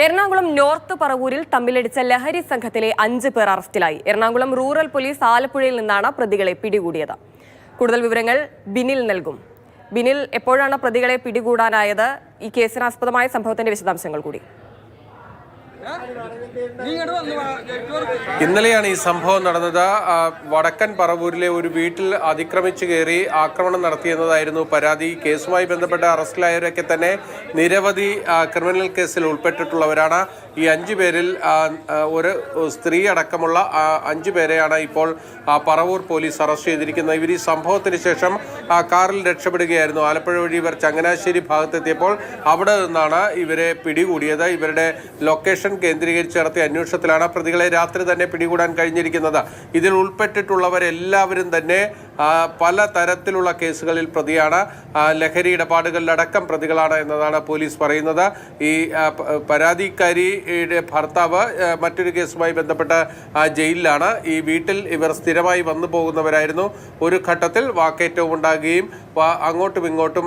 Ernakulam north പറവൂരിൽ തമ്മിലടിച്ച ലഹരി സംഘത്തിലെ 5 പേർ അറസ്റ്റിലായി. എറണാകുളം റൂറൽ പോലീസ് ആലപ്പുഴയിൽ നിന്നാണ് പ്രതികളെ പിടികൂടിയത്. കൂടുതൽ വിവരങ്ങൾ ബിനിൽ നൽകും. ബിനിൽ, എപ്പോഴാണ് പ്രതികളെ പിടികൂടാനായത്? ഈ കേസിനാസ്പദമായ സംഭവത്തിന്റെ വിശദാംശങ്ങൾ കൂടി. ഇന്നലെയാണ് ഈ സംഭവം നടന്നത്. വടക്കൻ പറവൂരിലെ ഒരു വീട്ടിൽ അതിക്രമിച്ചു കയറി ആക്രമണം നടത്തിയെന്നതായിരുന്നു പരാതി. കേസുമായി ബന്ധപ്പെട്ട അറസ്റ്റിലായവരൊക്കെ തന്നെ നിരവധി ക്രിമിനൽ കേസിൽ ഉൾപ്പെട്ടിട്ടുള്ളവരാണ്. ഈ 5 പേരിൽ ഒരു സ്ത്രീ അടക്കമുള്ള 5 പേരെയാണ് ഇപ്പോൾ പറവൂർ പോലീസ് അറസ്റ്റ് ചെയ്തിരിക്കുന്നത്. ഇവർ ഈ സംഭവത്തിന് ശേഷം കാറിൽ രക്ഷപ്പെടുകയായിരുന്നു. ആലപ്പുഴ വഴി ഇവർ ചങ്ങനാശ്ശേരി ഭാഗത്തെത്തിയപ്പോൾ അവിടെ നിന്നാണ് ഇവരെ പിടികൂടിയത്. ഇവരുടെ ലൊക്കേഷൻ കേന്ദ്രീകരിച്ച് നടത്തിയ അന്വേഷണത്തിലാണ് പ്രതികളെ രാത്രി തന്നെ പിടികൂടാൻ കഴിഞ്ഞിരിക്കുന്നത്. ഇതിൽ ഉൾപ്പെട്ടിട്ടുള്ളവരെല്ലാവരും തന്നെ പല തരത്തിലുള്ള കേസുകളിൽ പ്രതിയാണ്. ലഹരി ഇടപാടുകളിലടക്കം പ്രതികളാണ് എന്നതാണ് പോലീസ് പറയുന്നത്. ഈ പരാതിക്കാരിയുടെ ഭർത്താവ് മറ്റൊരു കേസുമായി ബന്ധപ്പെട്ട് ജയിലിലാണ്. ഈ വീട്ടിൽ ഇവർ സ്ഥിരമായി വന്നു പോകുന്നവരായിരുന്നു. ഒരു ഘട്ടത്തിൽ വാക്കേറ്റവും ഉണ്ടാകുകയും അങ്ങോട്ടും ഇങ്ങോട്ടും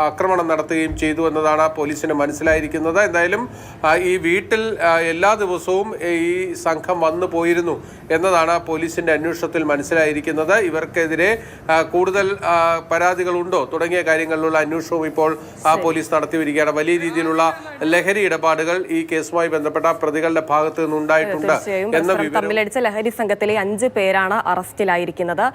ആക്രമണം നടത്തുകയും ചെയ്തു എന്നതാണ് പോലീസിന് മനസ്സിലായിരിക്കുന്നത്. എന്തായാലും ഈ വീട്ടിൽ എല്ലാ ദിവസവും ഈ സംഘം വന്നു പോയിരുന്നു എന്നതാണ് പോലീസിന്റെ അന്വേഷണത്തിൽ മനസ്സിലായിരിക്കുന്നത്. ഇവർക്കെതിരെ കൂടുതൽ പരാതികളുണ്ടോ തുടങ്ങിയ കാര്യങ്ങളിലുള്ള അന്വേഷണവും ഇപ്പോൾ പോലീസ് നടത്തി വരികയാണ്. വലിയ രീതിയിലുള്ള ലഹരി ഇടപാടുകൾ ഈ കേസുമായി ബന്ധപ്പെട്ട പ്രതികളുടെ ഭാഗത്ത് നിന്നുണ്ടായിട്ടുണ്ട് എന്ന വിവരം. തമ്മിലടിച്ച ലഹരി സംഘത്തിലെ 5 പേരാണ് അറസ്റ്റിലായിരിക്കുന്നത്.